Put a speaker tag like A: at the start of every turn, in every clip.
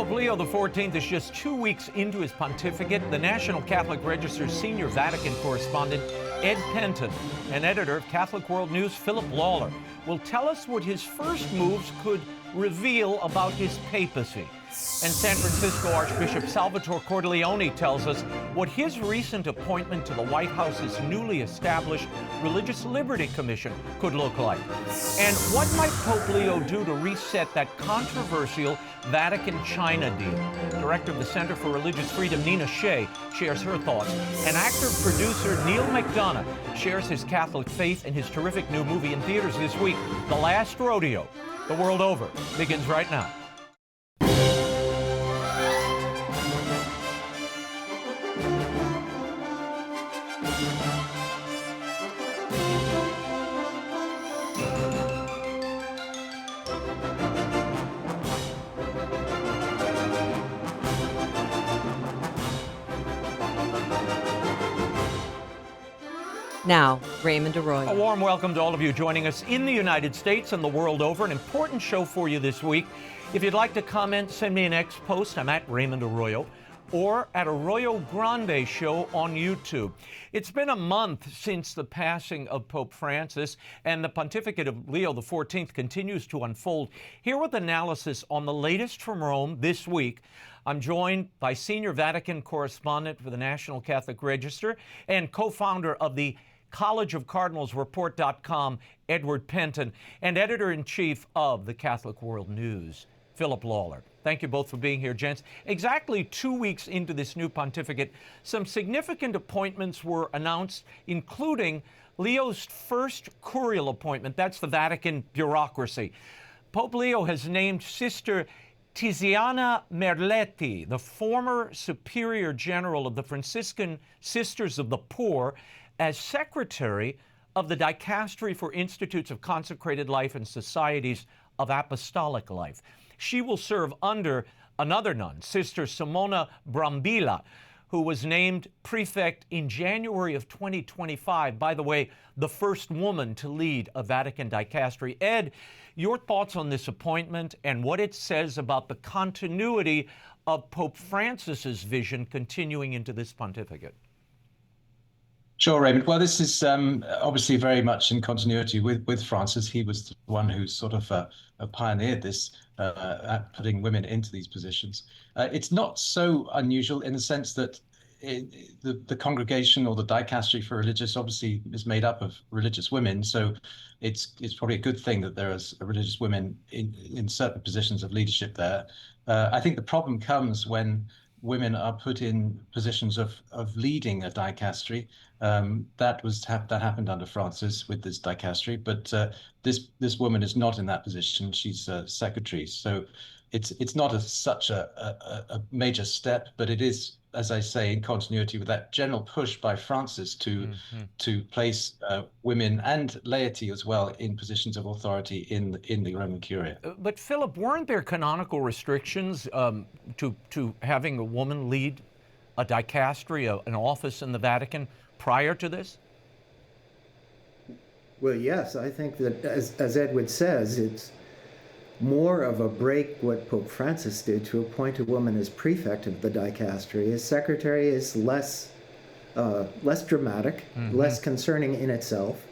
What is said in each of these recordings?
A: Pope Leo XIV is just 2 weeks into his pontificate. The National Catholic Register's senior Vatican correspondent, Ed Pentin, and editor of Catholic World News, Philip Lawler, will tell us what his first moves could reveal about his papacy. And San Francisco Archbishop Salvatore Cordileone tells us what his recent appointment to the White House's newly established Religious Liberty Commission could look like. And what might Pope Leo do to reset that controversial Vatican-China deal? Director of the Center for Religious Freedom, Nina Shea, shares her thoughts. And actor-producer Neal McDonough shares his Catholic faith in his terrific new movie in theaters this week, The Last Rodeo, the world over, begins right now.
B: Now, Raymond Arroyo.
A: A warm welcome to all of you joining us in the United States and the world over. An important show for you this week. If you'd like to comment, send me an X post. I'm at Raymond Arroyo, or at Arroyo Grande Show on YouTube. It's been a month since the passing of Pope Francis, and the pontificate of Leo XIV continues to unfold. Here with analysis on the latest from Rome this week, I'm joined by senior Vatican correspondent for the National Catholic Register and co-founder of the College of Cardinals Report.com, Edward Pentin, and editor-in-chief of the Catholic World News, Philip Lawler. Thank you both for being here, gents. Exactly 2 weeks into this new pontificate, some significant appointments were announced, including Leo's first curial appointment. That's the Vatican bureaucracy. Pope Leo has named Sister Tiziana Merletti, the former Superior General of the Franciscan Sisters of the Poor, as Secretary of the Dicastery for Institutes of Consecrated Life and Societies of Apostolic Life. She will serve under another nun, Sister Simona Brambilla, who was named prefect in January of 2025. By the way, the first woman to lead a Vatican dicastery. Ed, your thoughts on this appointment and what it says about the continuity of Pope Francis's vision continuing into this pontificate?
C: Sure, Raymond. Well, this is obviously very much in continuity with Francis. He was the one who sort of pioneered this, at putting women into these positions. It's not so unusual in the sense that the congregation or the dicastery for religious obviously is made up of religious women. So it's probably a good thing that there is religious women in certain positions of leadership there. I think the problem comes when women are put in positions of leading a dicastery. That happened under Francis with this dicastery, but this woman is not in that position. She's a secretary, so it's not such a major step, but it is, as I say, in continuity with that general push by Francis to place women and laity as well in positions of authority in the Roman Curia.
A: But Philip, weren't there canonical restrictions to having a woman lead a dicastery, an office in the Vatican prior to this?
D: Well, yes, I think that as Edward says, it's more of a break what Pope Francis did to appoint a woman as prefect of the dicastery. His secretary is less dramatic, less concerning in itself.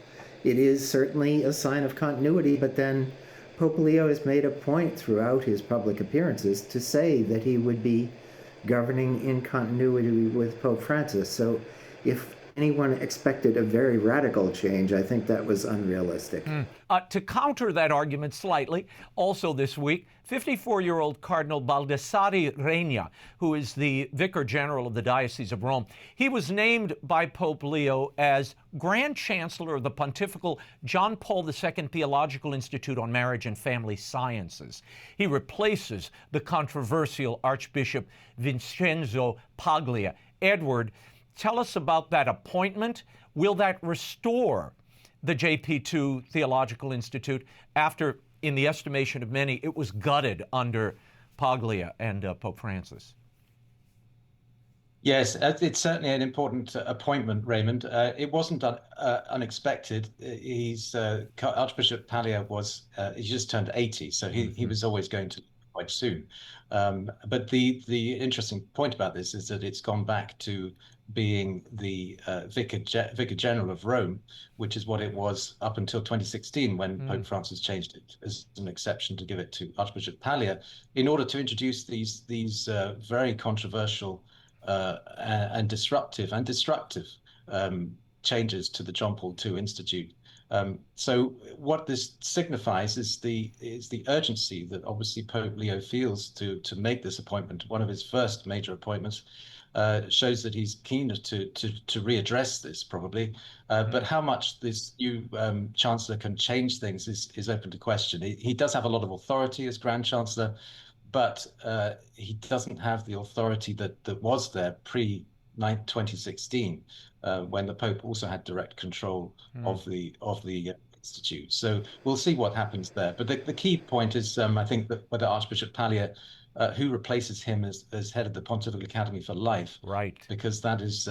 D: It is certainly a sign of continuity, but then Pope Leo has made a point throughout his public appearances to say that he would be governing in continuity with Pope Francis. So if anyone expected a very radical change, I think that was unrealistic.
A: To counter that argument slightly, also this week, 54-year-old Cardinal Baldassare Regna, who is the Vicar General of the Diocese of Rome, he was named by Pope Leo as Grand Chancellor of the Pontifical John Paul II Theological Institute on Marriage and Family Sciences. He replaces the controversial Archbishop Vincenzo Paglia. Edward, tell us about that appointment. Will that restore the JP2 Theological Institute after, in the estimation of many, it was gutted under Paglia and Pope Francis?
C: Yes, it's certainly an important appointment, Raymond. It wasn't unexpected. Archbishop Paglia he just turned 80, so he was always going to quite soon. But the interesting point about this is that it's gone back to being the Vicar General of Rome, which is what it was up until 2016 when Pope Francis changed it as an exception to give it to Archbishop Pallier in order to introduce these very controversial and disruptive and destructive changes to the John Paul II Institute. So what this signifies is the urgency that obviously Pope Leo feels to make this appointment one of his first major appointments. Shows that he's keen to readdress this probably, but how much this new chancellor can change things is open to question. He does have a lot of authority as Grand Chancellor, but he doesn't have the authority that was there pre-2016, when the Pope also had direct control of the institute. So we'll see what happens there. But the key point is, I think, that whether Archbishop Pallier, who replaces him as head of the Pontifical Academy for Life,
A: right? Because
C: that is,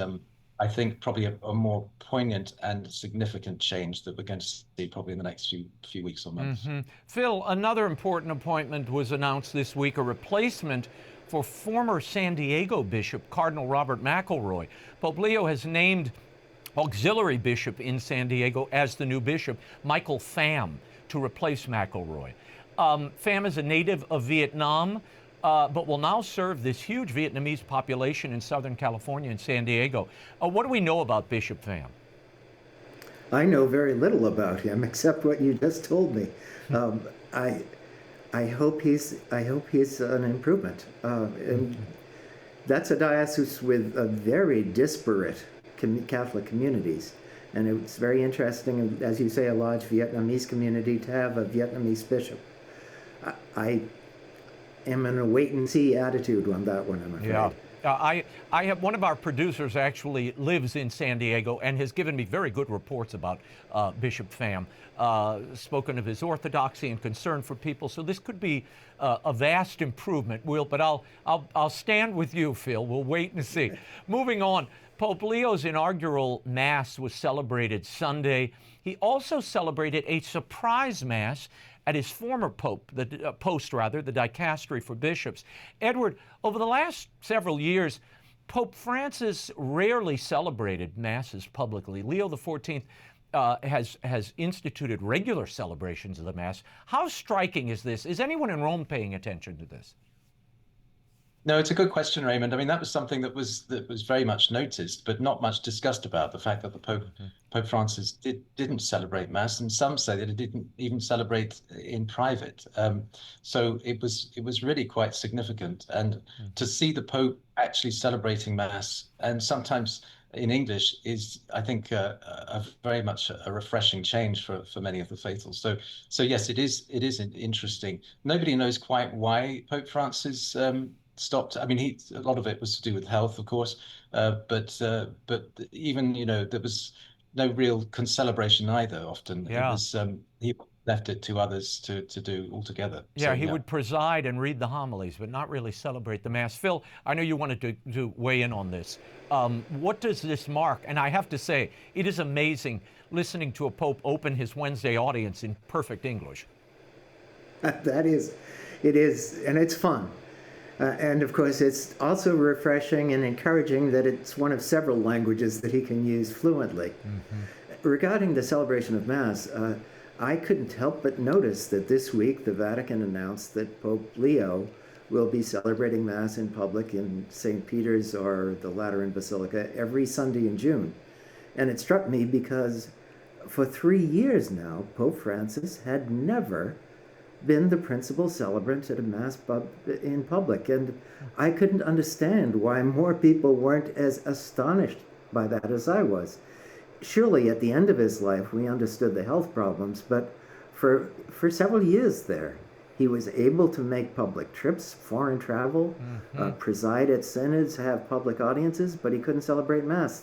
C: I think, probably a more poignant and significant change that we're going to see probably in the next few weeks or months.
A: Phil, another important appointment was announced this week, a replacement for former San Diego Bishop Cardinal Robert McElroy. Pope Leo has named auxiliary bishop in San Diego as the new bishop, Michael Pham, to replace McElroy. Pham is a native of Vietnam, but will now serve this huge Vietnamese population in Southern California and San Diego. What do we know about Bishop Pham?
D: I know very little about him except what you just told me. I hope he's an improvement. And that's a diocese with a very disparate Catholic communities. And it's very interesting, as you say, a large Vietnamese community to have a Vietnamese bishop. I am in a wait-and-see attitude on that one, I'm afraid.
A: Yeah. I have one of our producers actually lives in San Diego and has given me very good reports about Bishop Pham, spoken of his orthodoxy and concern for people. So this could be a vast improvement, but I'll stand with you, Phil. We'll wait and see. Moving on, Pope Leo's inaugural Mass was celebrated Sunday. He also celebrated a surprise Mass at his former post, the dicastery for bishops. Edward, over the last several years, Pope Francis rarely celebrated Masses publicly. Leo XIV has instituted regular celebrations of the Mass. How striking is this? Is anyone in Rome paying attention to this?
C: No, it's a good question, Raymond. I mean, that was something that was very much noticed, but not much discussed about, the fact that the Pope Francis didn't celebrate Mass, and some say that he didn't even celebrate in private. So it was really quite significant, and to see the Pope actually celebrating Mass, and sometimes in English, is, I think, a very much a refreshing change for many of the faithful. So yes, it is interesting. Nobody knows quite why Pope Francis stopped. I mean, a lot of it was to do with health, of course, but even, there was no real celebration either. Often, yeah. It was he left it to others to do altogether.
A: Yeah, so, he would preside and read the homilies, but not really celebrate the Mass. Phil, I know you wanted to weigh in on this. What does this mark? And I have to say, it is amazing listening to a Pope open his Wednesday audience in perfect English.
D: It is, and it's fun. And of course, it's also refreshing and encouraging that it's one of several languages that he can use fluently. Regarding the celebration of Mass, I couldn't help but notice that this week the Vatican announced that Pope Leo will be celebrating Mass in public in St. Peter's or the Lateran Basilica every Sunday in June. And it struck me because for 3 years now, Pope Francis had never been the principal celebrant at a Mass in public, and I couldn't understand why more people weren't as astonished by that as I was. Surely at the end of his life we understood the health problems, but for several years there he was able to make public trips, foreign travel, preside at synods, have public audiences, but he couldn't celebrate Mass.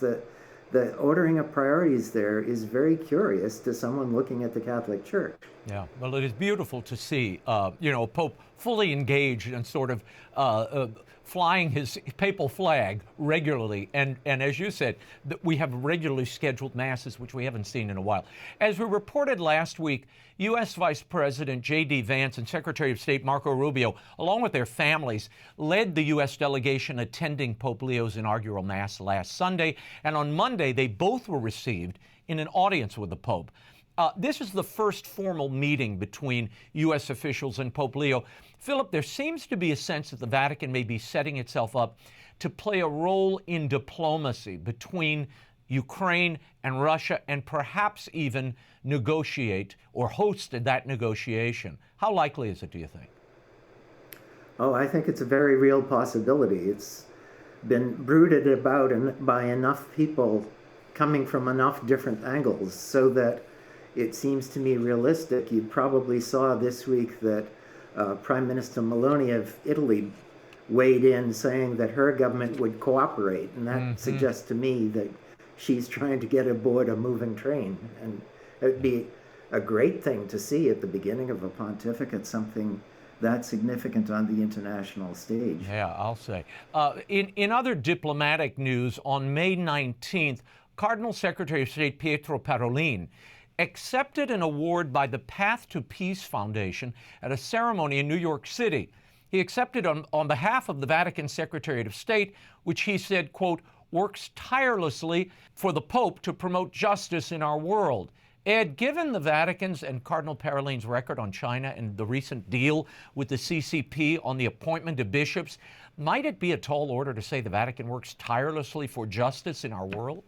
D: The ordering of priorities there is very curious to someone looking at the Catholic Church.
A: Yeah, well, it is beautiful to see, a Pope fully engaged and sort of flying his papal flag regularly. And as you said, we have regularly scheduled masses, which we haven't seen in a while. As we reported last week, U.S. Vice President J.D. Vance and Secretary of State Marco Rubio, along with their families, led the U.S. delegation attending Pope Leo's inaugural Mass last Sunday. And on Monday, they both were received in an audience with the Pope. This is the first formal meeting between U.S. officials and Pope Leo. Philip, there seems to be a sense that the Vatican may be setting itself up to play a role in diplomacy between Ukraine and Russia, and perhaps even negotiate or hosted that negotiation. How likely is it, do you think?
D: Oh, I think it's a very real possibility. It's been brooded about by enough people coming from enough different angles so that it seems to me realistic. You probably saw this week that Prime Minister Meloni of Italy weighed in saying that her government would cooperate, and that suggests to me that she's trying to get aboard a moving train. And it would be a great thing to see at the beginning of a pontificate, something that significant on the international stage.
A: Yeah, I'll say. In other diplomatic news, on May 19th, Cardinal Secretary of State Pietro Parolin accepted an award by the Path to Peace Foundation at a ceremony in New York City. He accepted on behalf of the Vatican Secretariat of State, which he said, quote, works tirelessly for the Pope to promote justice in our world. Ed, given the Vatican's and Cardinal Parolin's record on China and the recent deal with the CCP on the appointment of bishops, might it be a tall order to say the Vatican works tirelessly for justice in our world?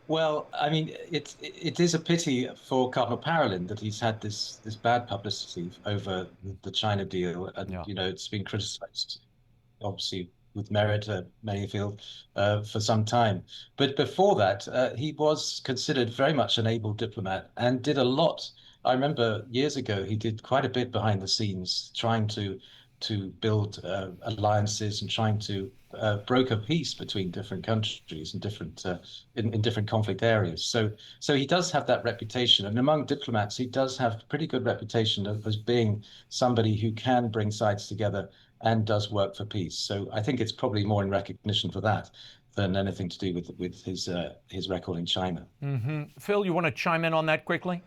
C: Well, I mean, it is a pity for Cardinal Parolin that he's had this bad publicity over the China deal, and you know, it's been criticized, obviously with merit, many feel, for some time. But before that, he was considered very much an able diplomat and did a lot. I remember years ago he did quite a bit behind the scenes, trying to build alliances and trying to broker peace between different countries and different in different conflict areas. So he does have that reputation, and among diplomats, he does have a pretty good reputation as being somebody who can bring sides together and does work for peace. So I think it's probably more in recognition for that than anything to do with his record in China.
A: Phil, you want to chime in on that quickly?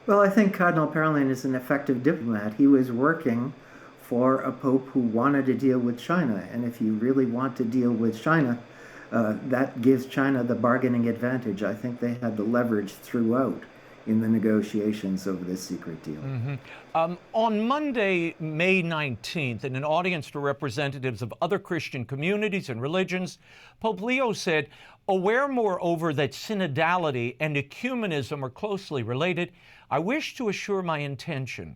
D: Well, I think Cardinal Parolin is an effective diplomat. He was working for a pope who wanted to deal with China. And if you really want to deal with China, that gives China the bargaining advantage. I think they had the leverage throughout in the negotiations over this secret deal.
A: On Monday, May 19th, in an audience to representatives of other Christian communities and religions, Pope Leo said, aware moreover that synodality and ecumenism are closely related, I wish to assure my intention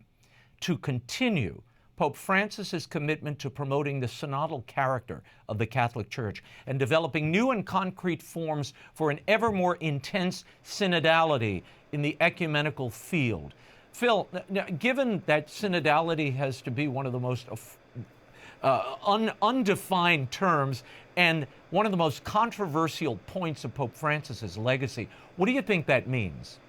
A: to continue Pope Francis's commitment to promoting the synodal character of the Catholic Church and developing new and concrete forms for an ever more intense synodality in the ecumenical field. Phil, given that synodality has to be one of the most undefined terms and one of the most controversial points of Pope Francis's legacy, what do you think that means?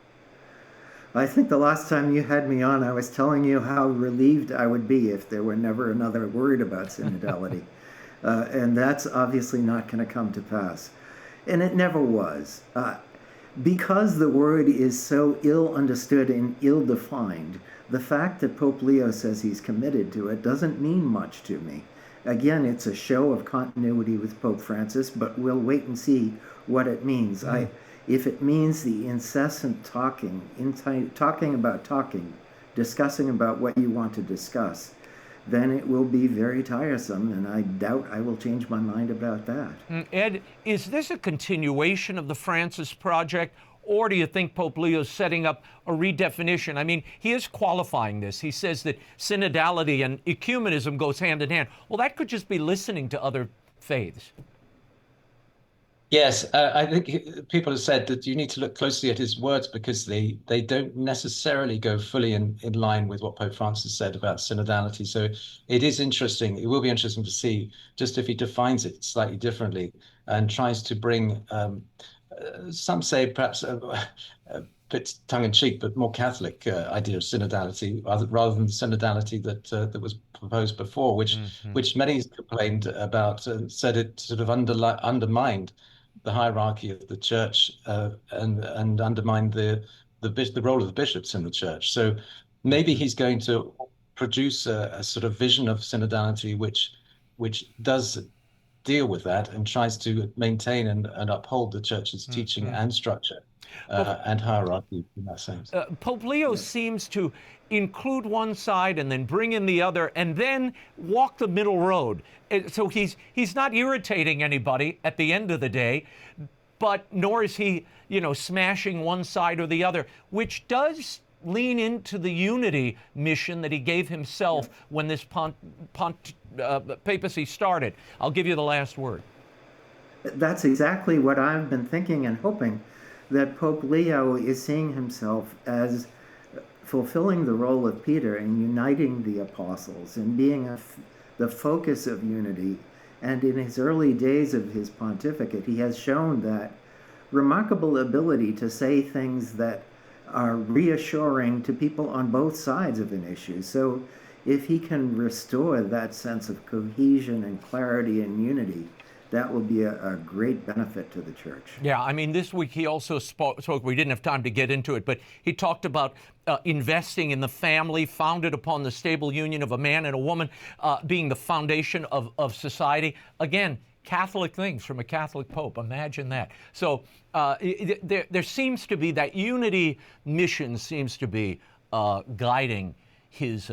D: I think the last time you had me on, I was telling you how relieved I would be if there were never another word about synodality. And that's obviously not going to come to pass. And it never was. Because the word is so ill understood and ill defined, the fact that Pope Leo says he's committed to it doesn't mean much to me. Again, it's a show of continuity with Pope Francis, but we'll wait and see what it means. If it means the incessant talking, discussing about what you want to discuss, then it will be very tiresome, and I doubt I will change my mind about that.
A: Ed, is this a continuation of the Francis Project, or do you think Pope Leo's setting up a redefinition? I mean, he is qualifying this. He says that synodality and ecumenism goes hand in hand. Well, that could just be listening to other faiths.
C: Yes, I think people have said that you need to look closely at his words because they don't necessarily go fully in line with what Pope Francis said about synodality. So it is interesting. It will be interesting to see just if he defines it slightly differently and tries to bring, some say perhaps bit tongue-in-cheek, but more Catholic idea of synodality, rather than the synodality that was proposed before, which many complained about, said it sort of undermined the hierarchy of the church and undermined the role of the bishops in the church. So maybe he's going to produce a sort of vision of synodality which does deal with that and tries to maintain and uphold the church's teaching and structure and hierarchy in that sense.
A: Pope Leo seems to include one side and then bring in the other and then walk the middle road. So he's not irritating anybody at the end of the day, but nor is he, smashing one side or the other, which does lean into the unity mission that he gave himself when this papacy started. I'll give you the last word.
D: That's exactly what I've been thinking and hoping, that Pope Leo is seeing himself as fulfilling the role of Peter in uniting the apostles and being the focus of unity. And in his early days of his pontificate, he has shown that remarkable ability to say things that are reassuring to people on both sides of an issue. So if he can restore that sense of cohesion and clarity and unity, that will be a great benefit to the church.
A: Yeah, I mean, this week he also spoke, we didn't have time to get into it, but he talked about investing in the family, founded upon the stable union of a man and a woman, being the foundation of society. Again, Catholic things from a Catholic Pope. Imagine that. So there seems to be that unity mission seems to be guiding his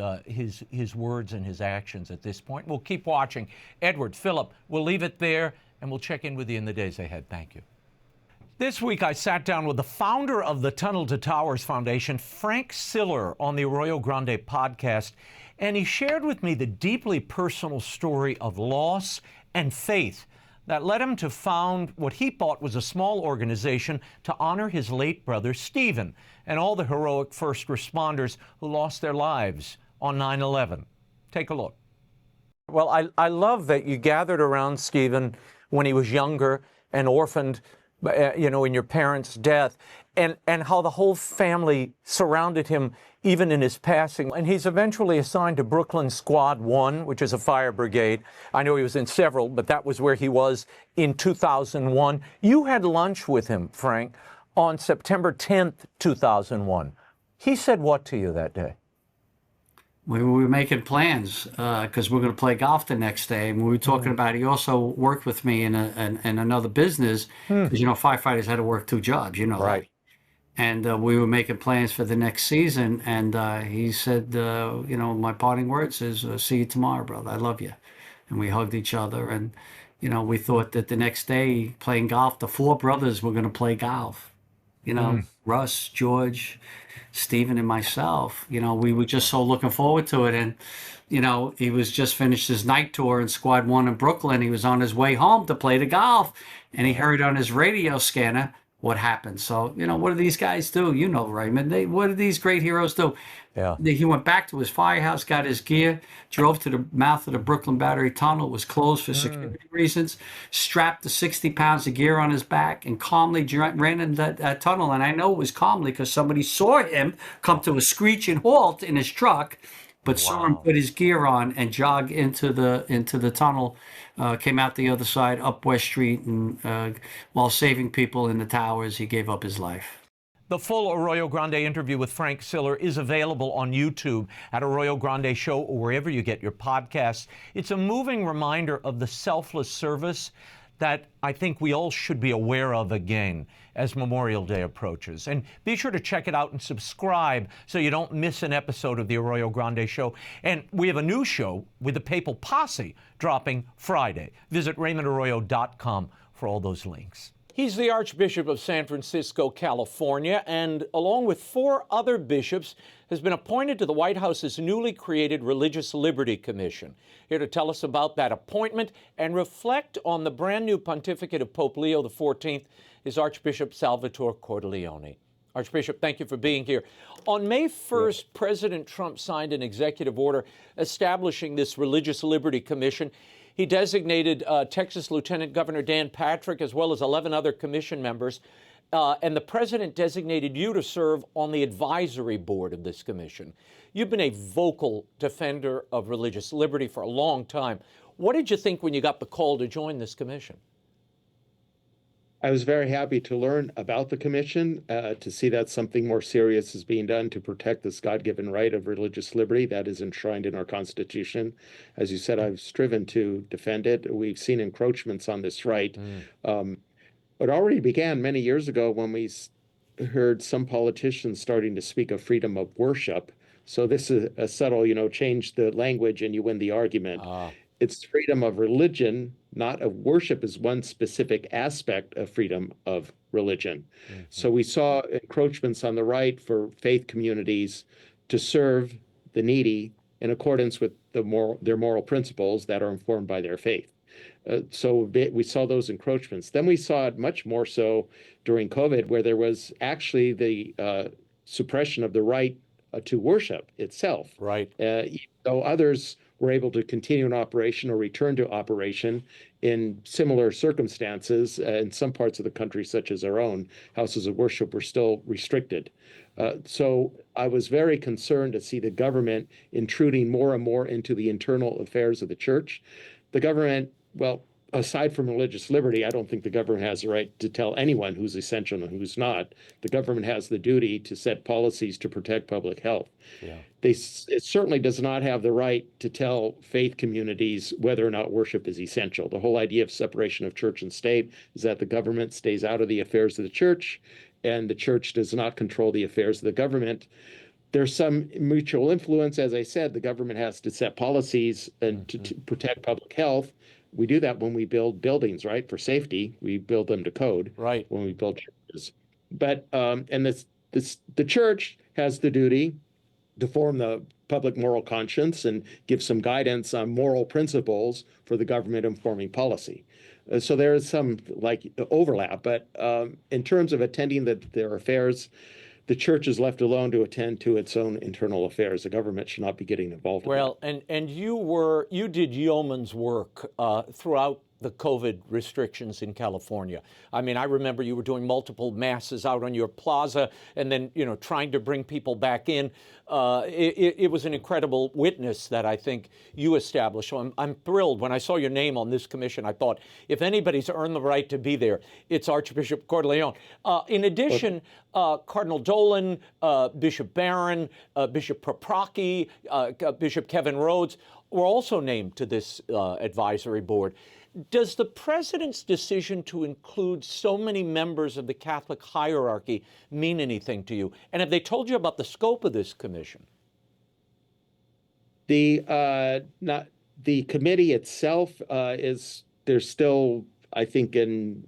A: words and his actions at this point. We'll keep watching. Edward, Philip, we'll leave it there, and we'll check in with you in the days ahead. Thank you. This week, I sat down with the founder of the Tunnel to Towers Foundation, Frank Siller, on the Arroyo Grande podcast, and he shared with me the deeply personal story of loss and faith that led him to found what he thought was a small organization to honor his late brother, Stephen, and all the heroic first responders who lost their lives on 9/11. Take a look. Well, I love that you gathered around Stephen when he was younger and orphaned, in your parents' death, and how the whole family surrounded him even in his passing. And he's eventually assigned to Brooklyn Squad 1, which is a fire brigade. I know he was in several, but that was where he was in 2001. You had lunch with him, Frank, on September 10th, 2001. He said what to you that day?
E: We were making plans because we're going to play golf the next day. And we were talking about, he also worked with me in another business because, firefighters had to work 2 jobs,
A: Right.
E: And we were making plans for the next season. And he said, my parting words is, see you tomorrow, brother. I love you. And we hugged each other. And, we thought that the next day playing golf, the 4 brothers were going to play golf. Russ, George, Stephen, and myself, we were just so looking forward to it. And, he was just finished his night tour in Squad 1 in Brooklyn. He was on his way home to play the golf. And he heard on his radio scanner what happened. So, what do these guys do? Raymond, what do these great heroes do?
A: Yeah.
E: He went back to his firehouse, got his gear, drove to the mouth of the Brooklyn Battery Tunnel. It was closed for security reasons, strapped the 60 pounds of gear on his back, and calmly ran into that tunnel. And I know it was calmly because somebody saw him come to a screeching halt in his truck, but saw him put his gear on and jog into the tunnel, came out the other side, up West Street, and while saving people in the towers, he gave up his life.
A: The full Arroyo Grande interview with Frank Siller is available on YouTube at Arroyo Grande Show or wherever you get your podcasts. It's a moving reminder of the selfless service that I think we all should be aware of again as Memorial Day approaches. And be sure to check it out and subscribe so you don't miss an episode of the Arroyo Grande Show. And we have a new show with the Papal Posse dropping Friday. Visit RaymondArroyo.com for all those links. He's the Archbishop of San Francisco, California, and along with 4 other bishops, has been appointed to the White House's newly created Religious Liberty Commission. Here to tell us about that appointment and reflect on the brand new pontificate of Pope Leo XIV is Archbishop Salvatore Cordileone. Archbishop, thank you for being here. On May 1st, President Trump signed an executive order establishing this Religious Liberty Commission. He designated Texas Lieutenant Governor Dan Patrick as well as 11 other commission members. and the president designated you to serve on the advisory board of this commission. You've been a vocal defender of religious liberty for a long time. What did you think when you got the call to join this commission?
F: I was very happy to learn about the commission, to see that something more serious is being done to protect this God-given right of religious liberty that is enshrined in our Constitution. As you said, I've striven to defend it. We've seen encroachments on this right. It already began many years ago when we heard some politicians starting to speak of freedom of worship. So this is a subtle, change the language and you win the argument. It's freedom of religion, not of worship, is one specific aspect of freedom of religion. So we saw encroachments on the right for faith communities to serve the needy in accordance with their moral principles that are informed by their faith. So we saw those encroachments. Then we saw it much more so during COVID, where there was actually the suppression of the right to worship itself.
A: Right.
F: Though others were able to continue an operation or return to operation in similar circumstances, in some parts of the country, such as our own, houses of worship were still restricted. So I was very concerned to see the government intruding more and more into the internal affairs of the church. The government, well, aside from religious liberty, I don't think the government has the right to tell anyone who's essential and who's not. The government has the duty to set policies to protect public health.
A: Yeah.
F: It certainly does not have the right to tell faith communities whether or not worship is essential. The whole idea of separation of church and state is that the government stays out of the affairs of the church, and the church does not control the affairs of the government. There's some mutual influence. As I said, the government has to set policies and to protect public health. We do that when we build buildings, right? For safety, we build them to code.
A: Right.
F: When we build churches, but the church has the duty to form the public moral conscience and give some guidance on moral principles for the government in forming policy. So there is some overlap, but in terms of attending their affairs, the church is left alone to attend to its own internal affairs. The government should not be getting involved.
A: Well, and you did yeoman's work throughout the COVID restrictions in California. I mean, I remember you were doing multiple masses out on your plaza, and then trying to bring people back in. It was an incredible witness that I think you established. So I'm thrilled when I saw your name on this commission. I thought, if anybody's earned the right to be there, it's Archbishop Cordileone. In addition, Cardinal Dolan, Bishop Barron, Bishop Paprocki, Bishop Kevin Rhodes were also named to this advisory board. Does the president's decision to include so many members of the Catholic hierarchy mean anything to you? And have they told you about the scope of this commission?
F: The committee itself they're still, I think, in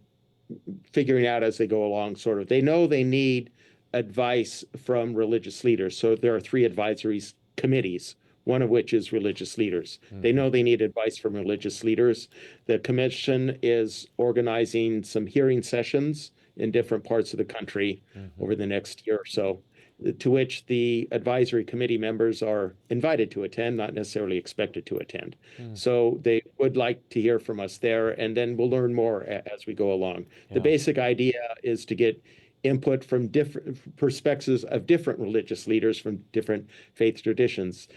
F: figuring out as they go along. Sort of, they know they need advice from religious leaders. So there are 3 advisory committees, one of which is religious leaders. They know they need advice from religious leaders. The commission is organizing some hearing sessions in different parts of the country over the next year or so, to which the advisory committee members are invited to attend, not necessarily expected to attend. So they would like to hear from us there, and then we'll learn more as we go along. The basic idea is to get input from different perspectives of different religious leaders from different faith traditions.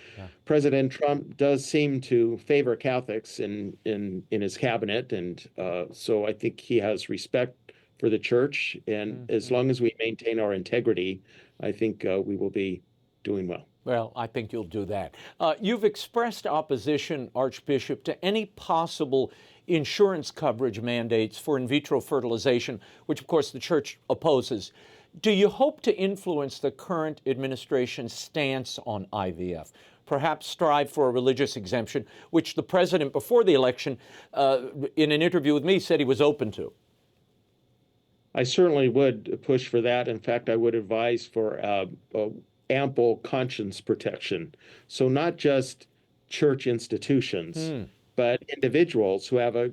F: President Trump does seem to favor Catholics in his cabinet, and so I think he has respect for the church. And as long as we maintain our integrity, I think we will be doing well.
A: Well, I think you'll do that. You've expressed opposition, Archbishop, to any possible insurance coverage mandates for in vitro fertilization, which, of course, the church opposes. Do you hope to influence the current administration's stance on IVF? Perhaps strive for a religious exemption, which the president, before the election, in an interview with me, said he was open to.
F: I certainly would push for that. In fact, I would advise for ample conscience protection. So not just church institutions, but individuals who have a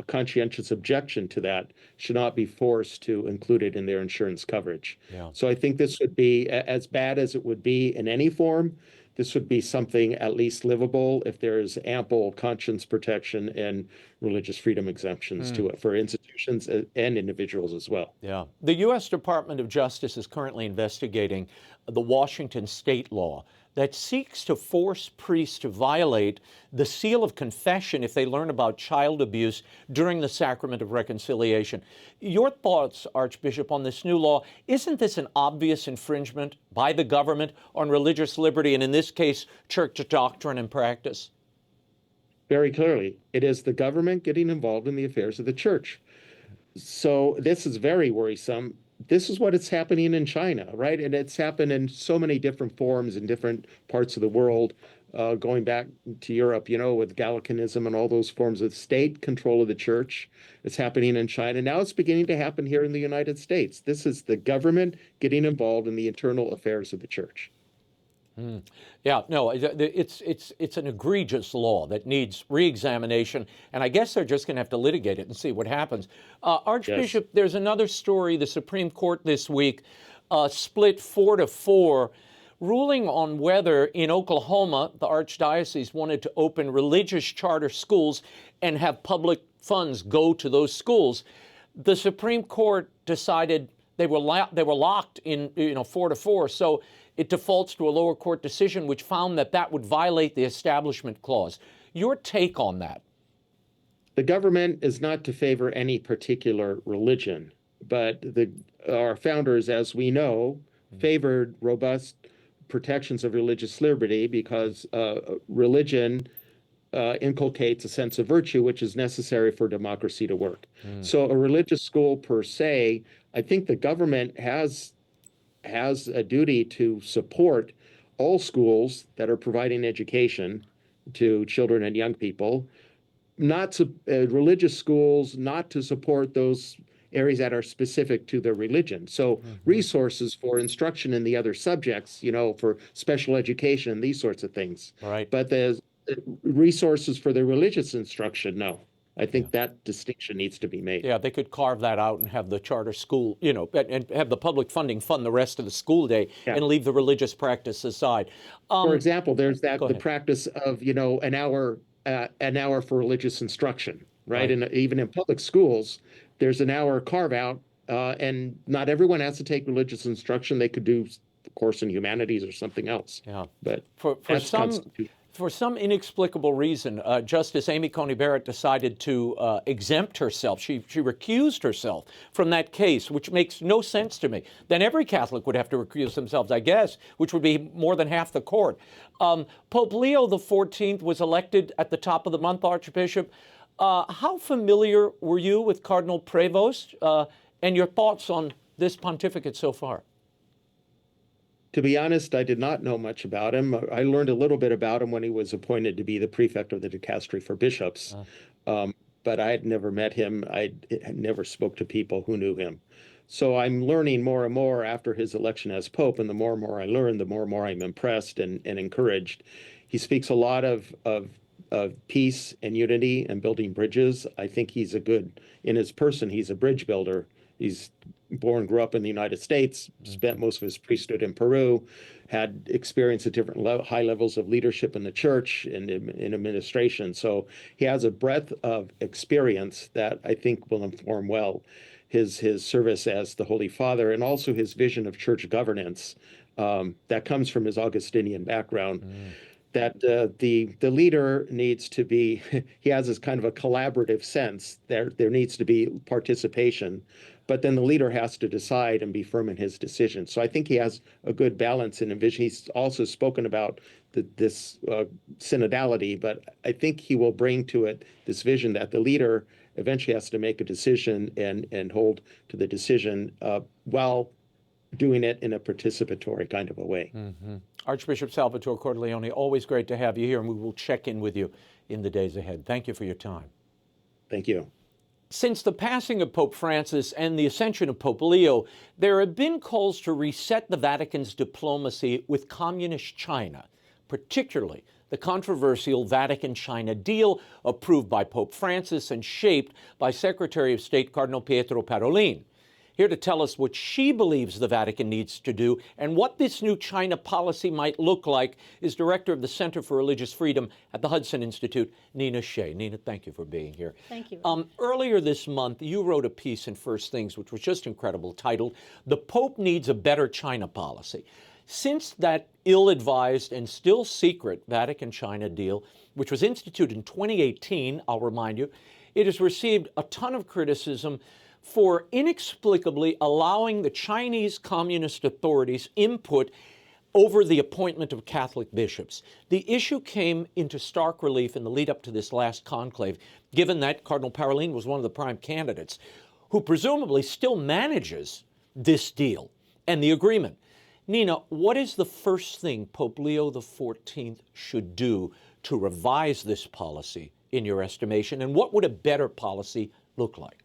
F: conscientious objection to that should not be forced to include it in their insurance coverage. So I think this would be, as bad as it would be in any form, this would be something at least livable if there is ample conscience protection and religious freedom exemptions to it for institutions and individuals as well.
A: Yeah. The U.S. Department of Justice is currently investigating the Washington state law that seeks to force priests to violate the seal of confession if they learn about child abuse during the sacrament of reconciliation. Your thoughts, Archbishop, on this new law? Isn't this an obvious infringement by the government on religious liberty, and in this case, church doctrine and practice?
F: Very clearly, it is the government getting involved in the affairs of the church. So this is very worrisome. This is what is happening in China, right? And it's happened in so many different forms in different parts of the world, going back to Europe, with Gallicanism and all those forms of state control of the church. It's happening in China. Now it's beginning to happen here in the United States. This is the government getting involved in the internal affairs of the church.
A: Yeah, no, it's an egregious law that needs re-examination, and I guess they're just going to have to litigate it and see what happens. Archbishop, yes. There's another story. The Supreme Court this week split 4-4, ruling on whether in Oklahoma the Archdiocese wanted to open religious charter schools and have public funds go to those schools. The Supreme Court decided they were locked in 4-4, so it defaults to a lower court decision which found that would violate the Establishment Clause. Your take on that?
F: The government is not to favor any particular religion, but our founders, as we know, favored robust protections of religious liberty because religion inculcates a sense of virtue, which is necessary for democracy to work. So a religious school per se, I think the government has a duty to support all schools that are providing education to children and young people, not to religious schools, not to support those areas that are specific to their religion. So resources for instruction in the other subjects, for special education, these sorts of things.
A: Right.
F: But the resources for the religious instruction, no. I think that distinction needs to be made.
A: Yeah, they could carve that out and have the charter school, and have the public funding fund the rest of the school day and leave the religious practice aside.
F: For example, there's the practice of, an hour for religious instruction, right? And even in public schools, there's an hour carve out, and not everyone has to take religious instruction. They could do a course in humanities or something else. Yeah,
A: but for some inexplicable reason, Justice Amy Coney Barrett decided to exempt herself. She recused herself from that case, which makes no sense to me. Then every Catholic would have to recuse themselves, I guess, which would be more than half the court. Pope Leo XIV was elected at the top of the month, Archbishop. How familiar were you with Cardinal Prevost and your thoughts on this pontificate so far?
F: To be honest, I did not know much about him. I learned a little bit about him when he was appointed to be the prefect of the dicastery for bishops. But I had never met him. I had never spoke to people who knew him. So I'm learning more and more after his election as Pope, and the more and more I learn, the more and more I'm impressed and encouraged. He speaks a lot of peace and unity and building bridges. I think he's in his person, he's a bridge builder. He's grew up in the United States, spent most of his priesthood in Peru, had experience at different high levels of leadership in the church and in administration. So he has a breadth of experience that I think will inform well his service as the Holy Father, and also his vision of church governance that comes from his Augustinian background. That the leader needs to be, he has this kind of a collaborative sense. There needs to be participation, but then the leader has to decide and be firm in his decision. So I think he has a good balance in vision. He's also spoken about this synodality, but I think he will bring to it this vision that the leader eventually has to make a decision and hold to the decision while doing it in a participatory kind of a way.
A: Archbishop Salvatore Cordileone, always great to have you here, and we will check in with you in the days ahead. Thank you for your time.
F: Thank you.
A: Since the passing of Pope Francis and the ascension of Pope Leo, there have been calls to reset the Vatican's diplomacy with communist China, particularly the controversial Vatican-China deal approved by Pope Francis and shaped by Secretary of State Cardinal Pietro Parolin. Here to tell us what she believes the Vatican needs to do and what this new China policy might look like is Director of the Center for Religious Freedom at the Hudson Institute, Nina Shea. Nina, thank you for being here.
G: Thank you.
A: Earlier this month, you wrote a piece in First Things, which was just incredible, titled, "The Pope Needs a Better China Policy." Since that ill-advised and still secret Vatican-China deal, which was instituted in 2018, I'll remind you, it has received a ton of criticism for inexplicably allowing the Chinese Communist authorities input over the appointment of Catholic bishops. The issue came into stark relief in the lead up to this last conclave, given that Cardinal Parolin was one of the prime candidates, who presumably still manages this deal and the agreement. Nina, what is the first thing Pope Leo XIV should do to revise this policy, in your estimation, and what would a better policy look like?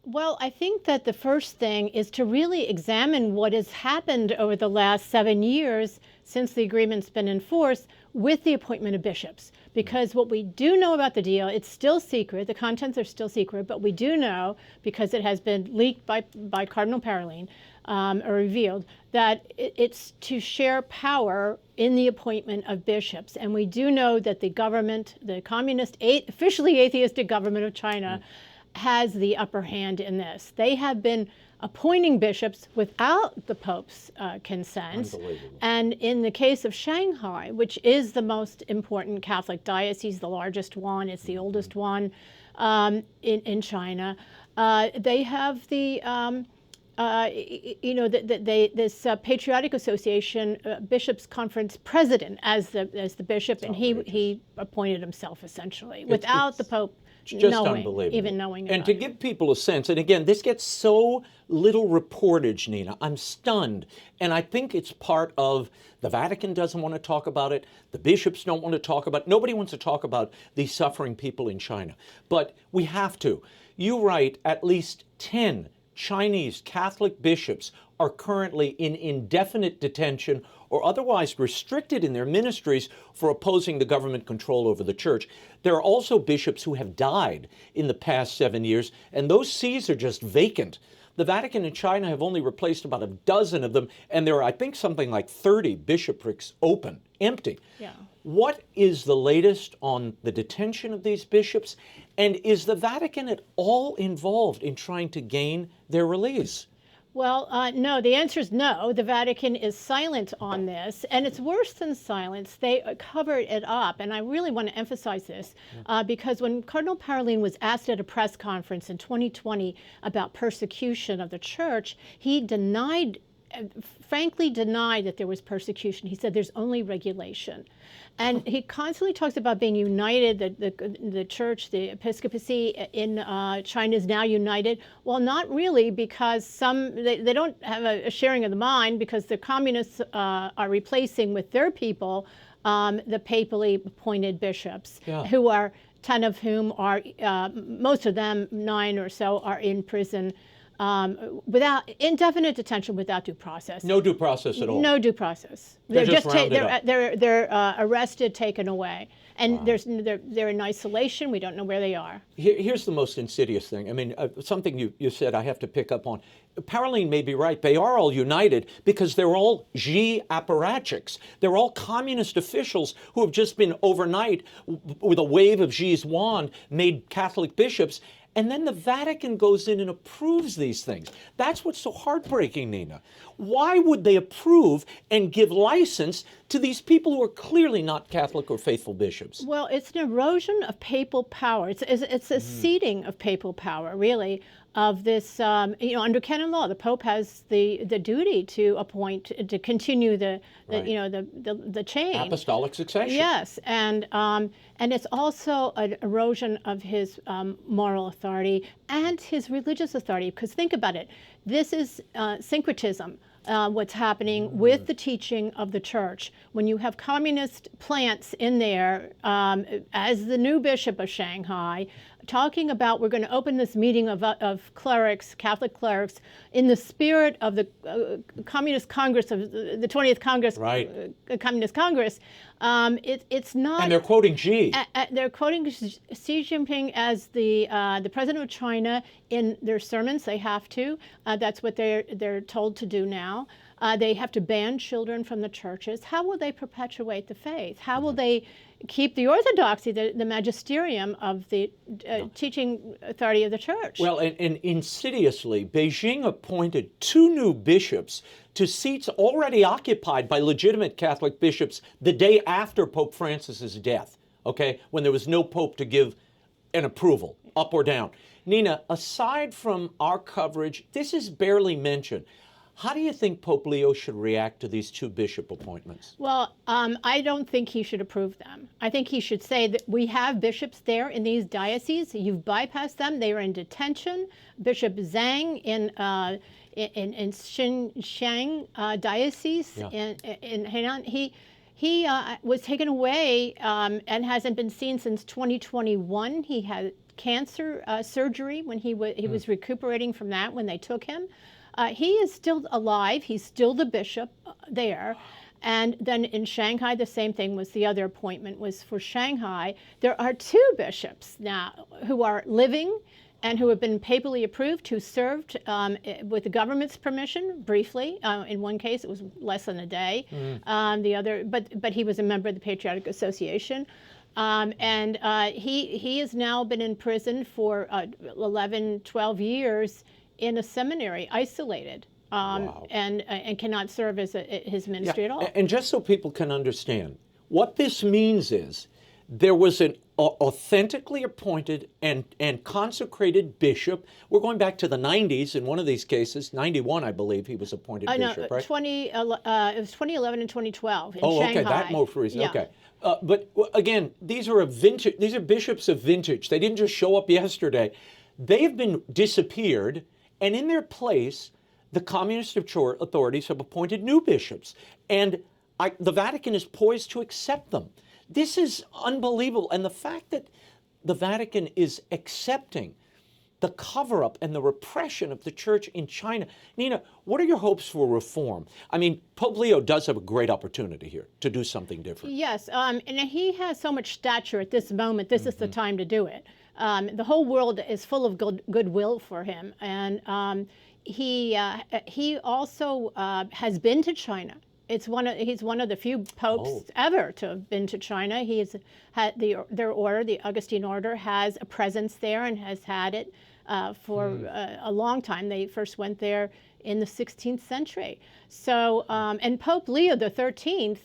G: Well, I think that the first thing is to really examine what has happened over the last 7 years since the agreement's been in force with the appointment of bishops. Because what we do know about the deal, it's still secret, the contents are still secret, but we do know, because it has been leaked by Cardinal Parolin, or revealed, that it's to share power in the appointment of bishops. And we do know that the government, the communist, officially atheistic government of China, has the upper hand in this. They have been appointing bishops without the Pope's consent. And in the case of Shanghai, which is the most important Catholic diocese, the largest one, it's the oldest one in China, they have the this Patriotic Association Bishops' Conference president as the bishop, and he appointed himself essentially without the Pope
A: Just unbelievable. And to give people a sense, and again, this gets so little reportage, Nina, I'm stunned. And I think it's part of the Vatican doesn't want to talk about it. The bishops don't want to talk about it. Nobody wants to talk about these suffering people in China. But we have to. You write at least 10 Chinese Catholic bishops are currently in indefinite detention or otherwise restricted in their ministries for opposing the government control over the church. There are also bishops who have died in the past 7 years, and those sees are just vacant. The Vatican and China have only replaced about a dozen of them, and there are, I think, something like 30 bishoprics open, empty.
G: Yeah.
A: What is the latest on the detention of these bishops? And is the Vatican at all involved in trying to gain their release?
G: Well, no, the answer is no. The Vatican is silent on this, and it's worse than silence. They covered it up, and I really want to emphasize this, because when Cardinal Parolin was asked at a press conference in 2020 about persecution of the church, he frankly denied that there was persecution. He said there's only regulation. And he constantly talks about being united, the church, the episcopacy in China is now united. Well, not really, because they don't have a sharing of the mind, because the communists are replacing with their people the papally appointed bishops, who are 10 of whom are, most of them, 9 or so, are in prison. Without indefinite detention, without due process.
A: No due process at all.
G: No due process.
A: They're just rounded up.
G: They're arrested, taken away, and they're in isolation. We don't know where they are.
A: Here's the most insidious thing. I mean, something you said I have to pick up on. Parolin may be right. They are all united because they're all Xi apparatchiks. They're all communist officials who have just been overnight, with a wave of Xi's wand, made Catholic bishops. And then the Vatican goes in and approves these things. That's what's so heartbreaking, Nina. Why would they approve and give license to these people who are clearly not Catholic or faithful bishops?
G: Well, it's an erosion of papal power. It's a ceding of papal power, really, of this, under canon law. The Pope has the duty to appoint, to continue the chain.
A: Apostolic succession.
G: Yes, and it's also an erosion of his moral authority and his religious authority. Because think about it, this is syncretism. What's happening with the teaching of the church. When you have communist plants in there, as the new bishop of Shanghai, talking about we're going to open this meeting of clerics, Catholic clerics, in the spirit of the Communist Congress of the 20th Congress,
A: Right.
G: Communist Congress. It's not.
A: And they're quoting Xi.
G: They're quoting Xi Jinping as the president of China in their sermons. They have to. That's what they're told to do now. They have to ban children from the churches. How will they perpetuate the faith? How will they keep the orthodoxy, the magisterium of the teaching authority of the church?
A: Well, and insidiously, Beijing appointed 2 new bishops to seats already occupied by legitimate Catholic bishops the day after Pope Francis's death, okay, when there was no pope to give an approval, up or down. Nina, aside from our coverage, this is barely mentioned. How do you think Pope Leo should react to these 2 bishop appointments?
G: Well, I don't think he should approve them. I think he should say that we have bishops there in these dioceses. You've bypassed them. They are in detention. Bishop Zhang in Xinjiang diocese in Henan, he was taken away and hasn't been seen since 2021. He had cancer surgery when he was recuperating from that when they took him. He is still alive. He's still the bishop there. And then in Shanghai, the same thing was the other appointment was for Shanghai. There are 2 bishops now who are living and who have been papally approved, who served with the government's permission briefly. In one case, it was less than a day. The other, but he was a member of the Patriotic Association. And he has now been in prison for 11, 12 years in a seminary, isolated,
A: Wow.
G: and cannot serve as his ministry at all.
A: And just so people can understand, what this means is there was an authentically appointed and consecrated bishop. We're going back to the 90s in one of these cases, 91, I believe he was appointed bishop, right?
G: It was 2011 and 2012 in Shanghai.
A: Okay, that most recent.
G: Yeah.
A: Okay. But again, these are bishops of vintage. They didn't just show up yesterday. They've been disappeared, and in their place, the communist authorities have appointed new bishops. And the Vatican is poised to accept them. This is unbelievable. And the fact that the Vatican is accepting the cover-up and the repression of the church in China. Nina, what are your hopes for reform? I mean, Pope Leo does have a great opportunity here to do something different.
G: Yes, and he has so much stature at this moment. This is the time to do it. The whole world is full of goodwill for him. And he also has been to China. He's one of the few popes ever to have been to China. He's had their order, the Augustine order, has a presence there and has had it for a long time. They first went there in the 16th century. So, and Pope Leo XIII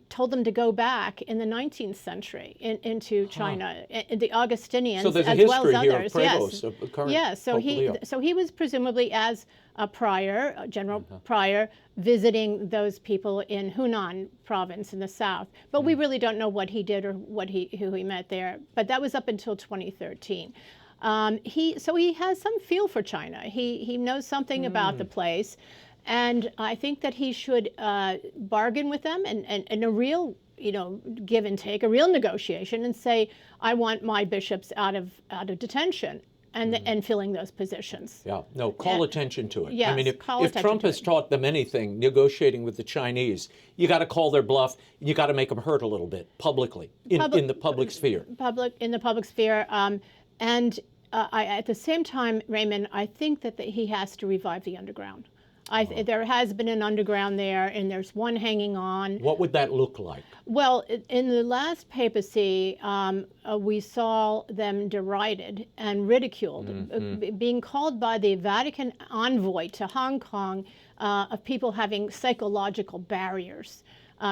G: told them to go back in the 19th century into China, the Augustinians,
A: so there's a
G: as
A: history
G: well as
A: here
G: others.
A: of Prevost, of current Pope Leo.
G: So he was presumably as a prior, a general prior, visiting those people in Hunan province in the south. But we really don't know what he did or who he met there. But that was up until 2013. He has some feel for China. He knows something about the place. And I think that he should bargain with them and a real, give and take, a real negotiation, and say, I want my bishops out of detention and filling those positions.
A: Yeah, no, call attention to it.
G: Yes,
A: I mean, if
G: attention
A: Trump
G: to
A: has
G: it.
A: taught them anything, negotiating with the Chinese, you got to call their bluff. You got to make them hurt a little bit publicly in the public sphere.
G: In the public sphere, and at the same time, Raymond, I think that he has to revive the underground. There has been an underground there, and there's one hanging on.
A: What would that look like?
G: Well, in the last papacy, we saw them derided and ridiculed, being called by the Vatican envoy to Hong Kong of people having psychological barriers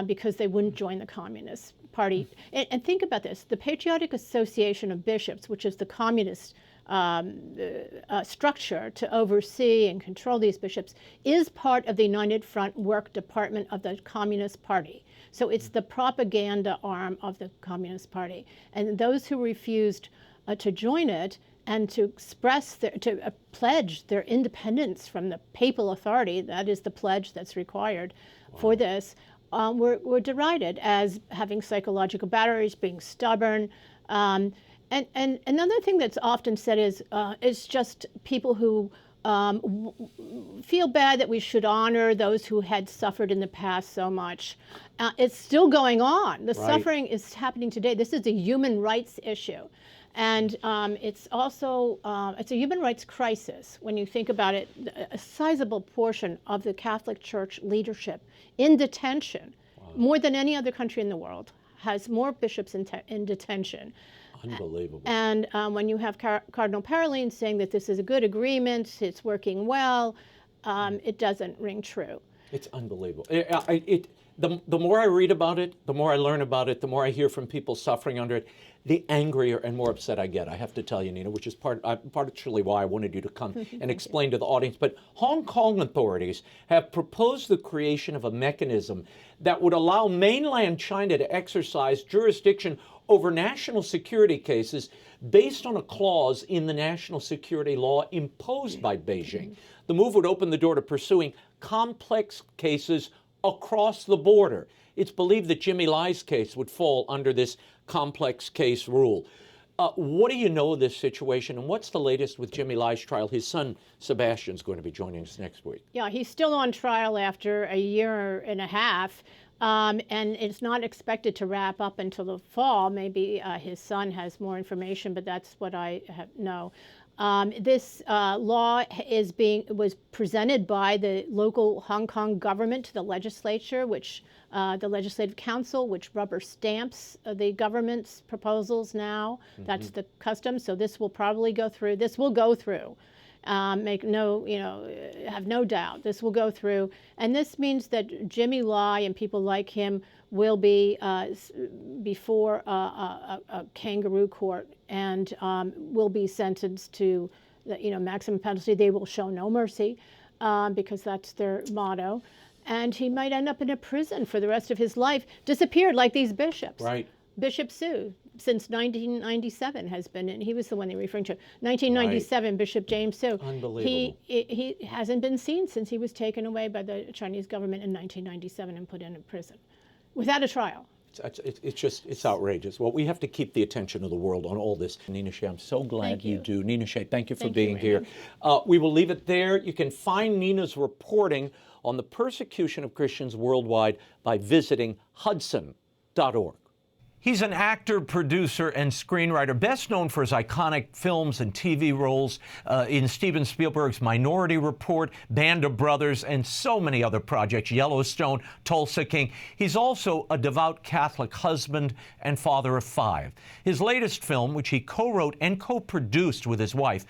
G: because they wouldn't join the Communist Party. And think about this. The Patriotic Association of Bishops, which is the communist structure to oversee and control these bishops, is part of the United Front Work Department of the Communist Party. So it's the propaganda arm of the Communist Party. And those who refused to join it and to express to pledge their independence from the papal authority, that is the pledge that's required for this, were derided as having psychological barriers, being stubborn. And another thing that's often said is just people who feel bad that we should honor those who had suffered in the past so much. It's still going on. The suffering is happening today. This is a human rights issue. And it's also, it's a human rights crisis when you think about it. A sizable portion of the Catholic Church leadership in detention, more than any other country in the world, has more bishops in detention.
A: Unbelievable.
G: And when you have Cardinal Parolin saying that this is a good agreement, it's working well, it doesn't ring true.
A: It's unbelievable. The more I read about it, the more I learn about it, the more I hear from people suffering under it, the angrier and more upset I get. I have to tell you, Nina, which is partially why I wanted you to come and explain to the audience. But Hong Kong authorities have proposed the creation of a mechanism that would allow mainland China to exercise jurisdiction over national security cases based on a clause in the national security law imposed by Beijing. The move would open the door to pursuing complex cases across the border. It's believed that Jimmy Lai's case would fall under this complex case rule. What do you know of this situation, and what's the latest with Jimmy Lai's trial? His son, Sebastian's going to be joining us next week.
G: Yeah, he's still on trial after a year and a half, and it's not expected to wrap up until the fall. Maybe his son has more information, but that's what I know. This law was presented by the local Hong Kong government to the legislature, which the Legislative Council, which rubber stamps the government's proposals now. That's the custom. So this will probably go through. This will go through. Make no, have no doubt. This will go through. And this means that Jimmy Lai and people like him will be before a kangaroo court and will be sentenced to maximum penalty. They will show no mercy because that's their motto. And he might end up in a prison for the rest of his life, disappeared like these bishops.
A: Right.
G: Bishop Sue, since 1997 has been, and he was the one they were referring to. 1997, Bishop James Sue.
A: Unbelievable.
G: He hasn't been seen since he was taken away by the Chinese government in 1997 and put in a prison without a trial.
A: It's outrageous. Well, we have to keep the attention of the world on all this. Nina Shea, I'm so glad you do. Nina Shea, thank you for being here. We will leave it there. You can find Nina's reporting on the persecution of Christians worldwide by visiting hudson.org. He's an actor, producer, and screenwriter, best known for his iconic films and TV roles in Steven Spielberg's Minority Report, Band of Brothers, and so many other projects, Yellowstone, Tulsa King. He's also a devout Catholic husband and father of 5. His latest film, which he co-wrote and co-produced with his wife,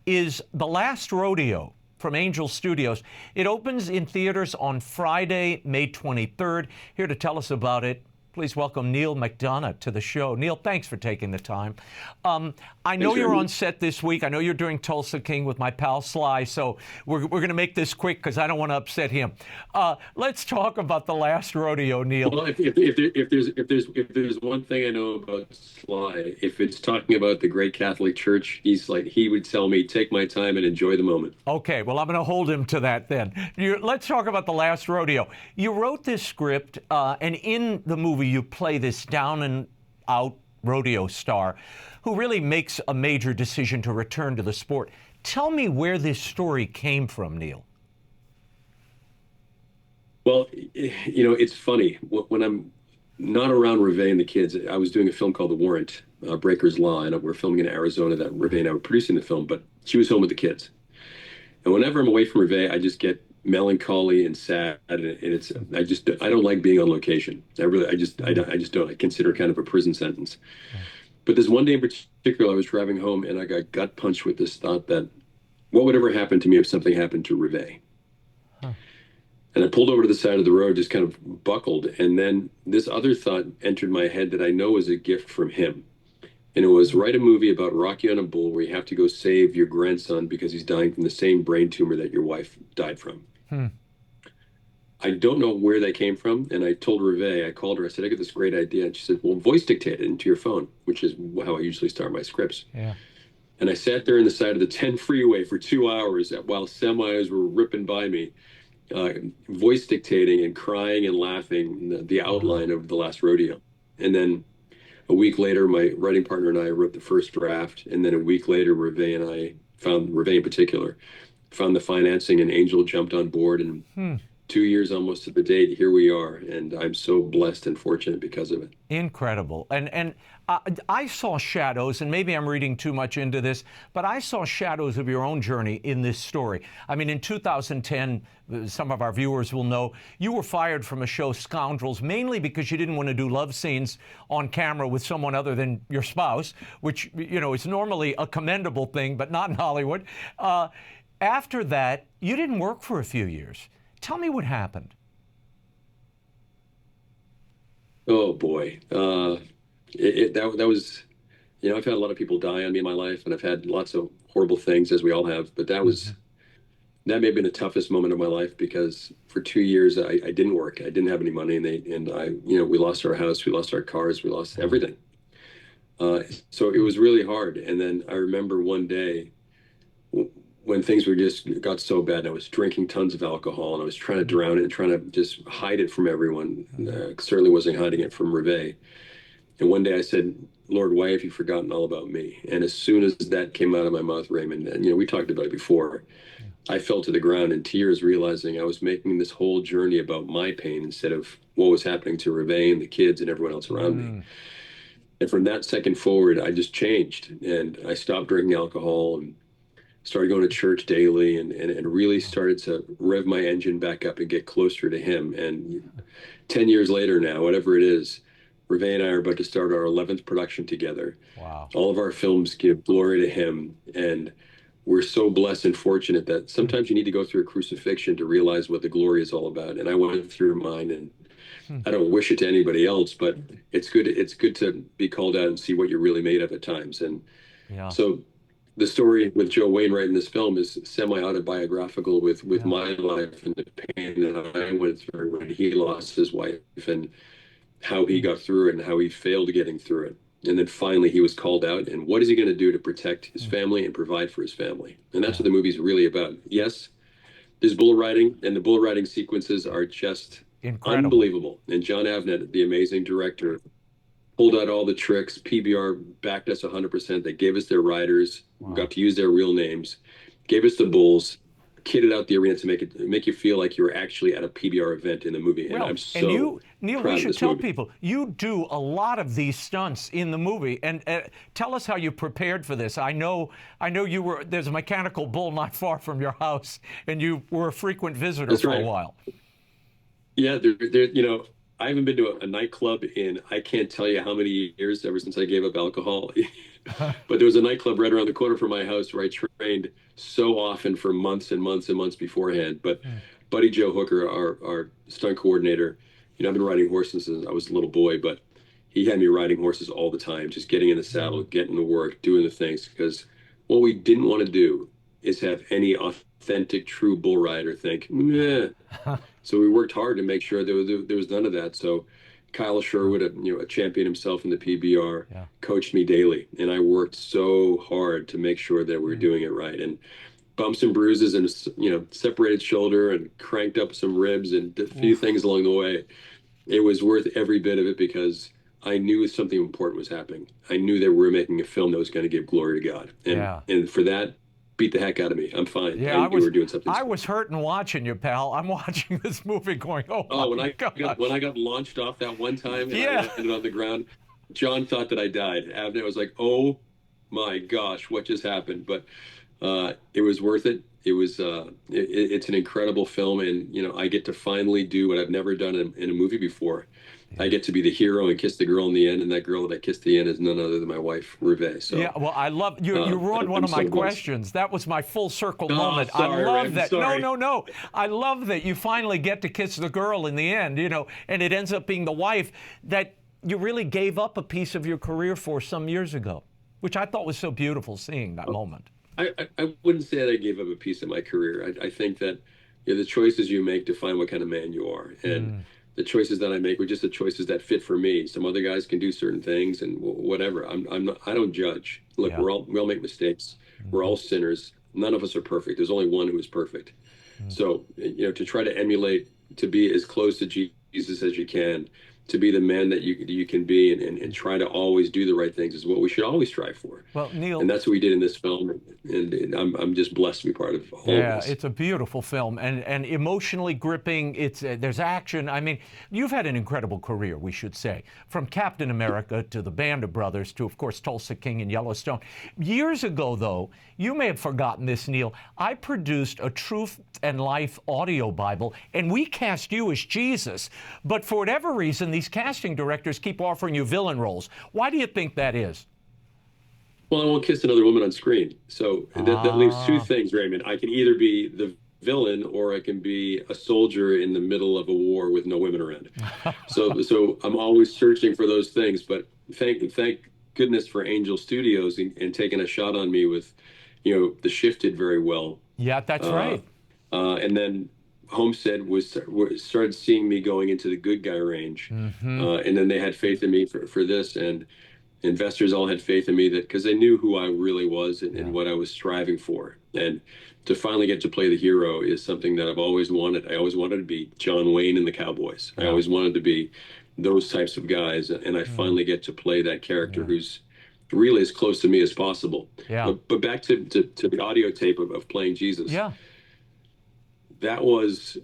A: is The Last Rodeo from Angel Studios. It opens in theaters on Friday, May 23rd. Here to tell us about it, please welcome Neal McDonough to the show. Neal, thanks for taking the time. I know you're on set this week. I know you're doing Tulsa King with my pal Sly, so we're going to make this quick because I don't want to upset him. Let's talk about The Last Rodeo, Neal.
H: Well, if there's one thing I know about Sly, if it's talking about the great Catholic Church, he would tell me, take my time and enjoy the moment.
A: Okay, well, I'm going to hold him to that then. Let's talk about The Last Rodeo. You wrote this script, and in the movie, you play this down and out rodeo star who really makes a major decision to return to the sport. Tell me where this story came from, Neal.
H: Well, it's funny. When I'm not around Reve and the kids, I was doing a film called The Warrant, Breaker's Law, and we're filming in Arizona that Reve and I were producing the film, but she was home with the kids. And whenever I'm away from Reve, I just get melancholy and sad, and I don't like being on location. I just don't. I consider it kind of a prison sentence. But this one day in particular, I was driving home and I got gut punched with this thought that what would ever happen to me if something happened to Reve? And I pulled over to the side of the road, just kind of buckled, and then this other thought entered my head that I know is a gift from him. And it was, write a movie about Rocky on a Bull where you have to go save your grandson because he's dying from the same brain tumor that your wife died from. I don't know where that came from. And I told Reve, I called her, I said, I got this great idea. And she said, well, voice dictate it into your phone, which is how I usually start my scripts. Yeah. And I sat there on the side of the 10 freeway for 2 hours while semis were ripping by me, voice dictating and crying and laughing the outline of The Last Rodeo. And then A week later, my writing partner and I wrote the first draft, and then a week later, Reve and I found, Reve in particular, found the financing, and Angel jumped on board, and 2 years almost to the date, here we are, and I'm so blessed and fortunate because of it.
A: Incredible. And I saw shadows, and maybe I'm reading too much into this, but I saw shadows of your own journey in this story. I mean, in 2010, some of our viewers will know, you were fired from a show, Scoundrels, mainly because you didn't want to do love scenes on camera with someone other than your spouse, which, you know, is normally a commendable thing, but not in Hollywood. After that, you didn't work for a few years. Tell me what happened.
H: Oh boy, that was, you know, I've had a lot of people die on me in my life, and I've had lots of horrible things, as we all have. But that may have been the toughest moment of my life, because for 2 years I didn't work, I didn't have any money, and we lost our house, we lost our cars, we lost everything. So it was really hard. And then I remember one day, when things got so bad, and I was drinking tons of alcohol, and I was trying to drown it and trying to just hide it from everyone. Certainly wasn't hiding it from Reve. And one day I said, Lord, why have you forgotten all about me? And as soon as that came out of my mouth, Raymond, and we talked about it before, I fell to the ground in tears, realizing I was making this whole journey about my pain instead of what was happening to Reve and the kids and everyone else around me. And from that second forward, I just changed, and I stopped drinking alcohol and started going to church daily, and really started to rev my engine back up and get closer to him. And 10 years later now, whatever it is, Reve and I are about to start our 11th production together.
A: Wow.
H: All of our films give glory to him, and we're so blessed and fortunate that sometimes you need to go through a crucifixion to realize what the glory is all about. And I went through mine, and I don't wish it to anybody else, but it's good to be called out and see what you're really made of at times. And so the story with Joe Wainwright in this film is semi-autobiographical with my life and the pain that I went through when he lost his wife, and how he got through it and how he failed getting through it. And then finally he was called out, and what is he going to do to protect his family and provide for his family? And that's what the movie's really about. Yes, there's bull riding, and the bull riding sequences are just incredible. Unbelievable. And John Avnet, the amazing director, pulled out all the tricks. PBR backed us 100%. They gave us their riders, got to use their real names, gave us the bulls, kitted out the arena to make you feel like you were actually at a PBR event in the movie. And I'm so
A: and you, Neal,
H: proud
A: we
H: of
A: should
H: this
A: tell
H: movie.
A: people, you do a lot of these stunts in the movie. And tell us how you prepared for this. I know there's a mechanical bull not far from your house, and you were a frequent visitor for a while.
H: Yeah, I haven't been to a nightclub in, I can't tell you how many years, ever since I gave up alcohol. But there was a nightclub right around the corner from my house where I trained so often for months and months and months beforehand. But Buddy Joe Hooker, our stunt coordinator, I've been riding horses since I was a little boy, but he had me riding horses all the time, just getting in the saddle, getting to work, doing the things. Because what we didn't want to do is have any authentic, true bull rider think, meh. So we worked hard to make sure there was none of that. So Kyle Sherwood, a champion himself in the PBR, coached me daily, and I worked so hard to make sure that we were doing it right. And bumps and bruises, and separated shoulder, and cranked up some ribs, and a few things along the way. It was worth every bit of it, because I knew something important was happening. I knew that we were making a film that was going to give glory to God, and for that, beat the heck out of me. I'm fine.
A: Yeah,
H: I were doing something.
A: I was hurting watching you, pal. I'm watching this movie going,
H: when I got launched off that one time, and I landed on the ground, John thought that I died. Avnet was like, oh my gosh, what just happened? But it was worth it. It was it's an incredible film, and I get to finally do what I've never done in a movie before. I get to be the hero and kiss the girl in the end, and that girl that I kissed at the end is none other than my wife, Reve. So
A: yeah, well, I love you. You ruined one of my questions. That was my full circle moment.
H: Sorry,
A: I love that.
H: sorry.
A: No. I love that you finally get to kiss the girl in the end. And it ends up being the wife that you really gave up a piece of your career for some years ago, which I thought was so beautiful, seeing that moment.
H: I wouldn't say that I gave up a piece of my career. I think that the choices you make define what kind of man you are, and the choices that I make were just the choices that fit for me. Some other guys can do certain things and whatever. I don't judge. Look, we all make mistakes. We're all sinners. None of us are perfect. There's only one who is perfect. So to try to emulate, to be as close to Jesus as you can, to be the man that you can be, and try to always do the right things is what we should always strive for.
A: Well, Neal,
H: and that's what we did in this film, and I'm just blessed to be part of all of this.
A: It's a beautiful film and emotionally gripping. It's there's action. I mean, you've had an incredible career, we should say, from Captain America to the Band of Brothers to, of course, Tulsa King and Yellowstone. Years ago, though, you may have forgotten this, Neal, I produced a Truth and Life audio Bible, and we cast you as Jesus. But for whatever reason, these casting directors keep offering you villain roles. Why do you think that is?
H: Well, I won't kiss another woman on screen. So that leaves two things, Raymond. I can either be the villain or I can be a soldier in the middle of a war with no women around. So I'm always searching for those things. But thank goodness for Angel Studios and taking a shot on me with, The Shift did very well.
A: Yeah, that's right.
H: And then Homestead started seeing me going into the good guy range. And then they had faith in me for this, and investors all had faith in me because they knew who I really was and what I was striving for. And to finally get to play the hero is something that I've always wanted. I always wanted to be John Wayne in the Cowboys. I always wanted to be those types of guys, and I finally get to play that character who's really as close to me as possible. But back to the audio tape of playing Jesus. That was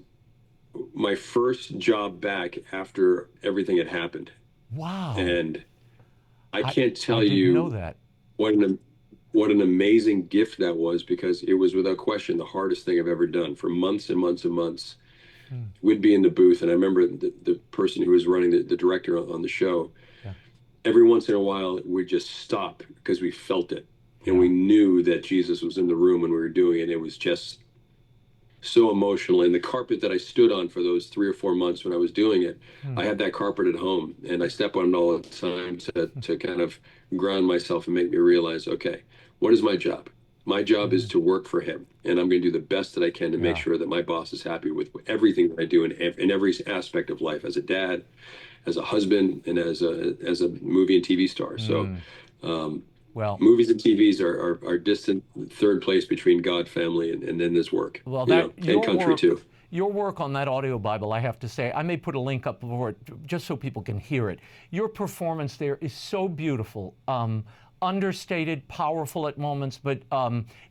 H: my first job back after everything had happened.
A: Wow.
H: And I can't tell you
A: know that.
H: what an amazing gift that was, because it was without question the hardest thing I've ever done. For months and months and months, we'd be in the booth, and I remember the person who was running the director on the show, every once in a while we'd just stop because we felt it. And we knew that Jesus was in the room when we were doing it. It was just so emotional. And the carpet that I stood on for those 3 or 4 months when I was doing it, I had that carpet at home, and I step on it all the time to kind of ground myself and make me realize, okay, what is my job? My job is to work for him, and I'm going to do the best that I can to make sure that my boss is happy with everything that I do in every aspect of life, as a dad, as a husband, and as a movie and TV star. So
A: well,
H: movies and TVs are distant third place between God, family, and then this work.
A: Well,
H: and country too.
A: Your work on that audio Bible, I have to say, I may put a link up for it just so people can hear it. Your performance there is so beautiful, understated, powerful at moments, but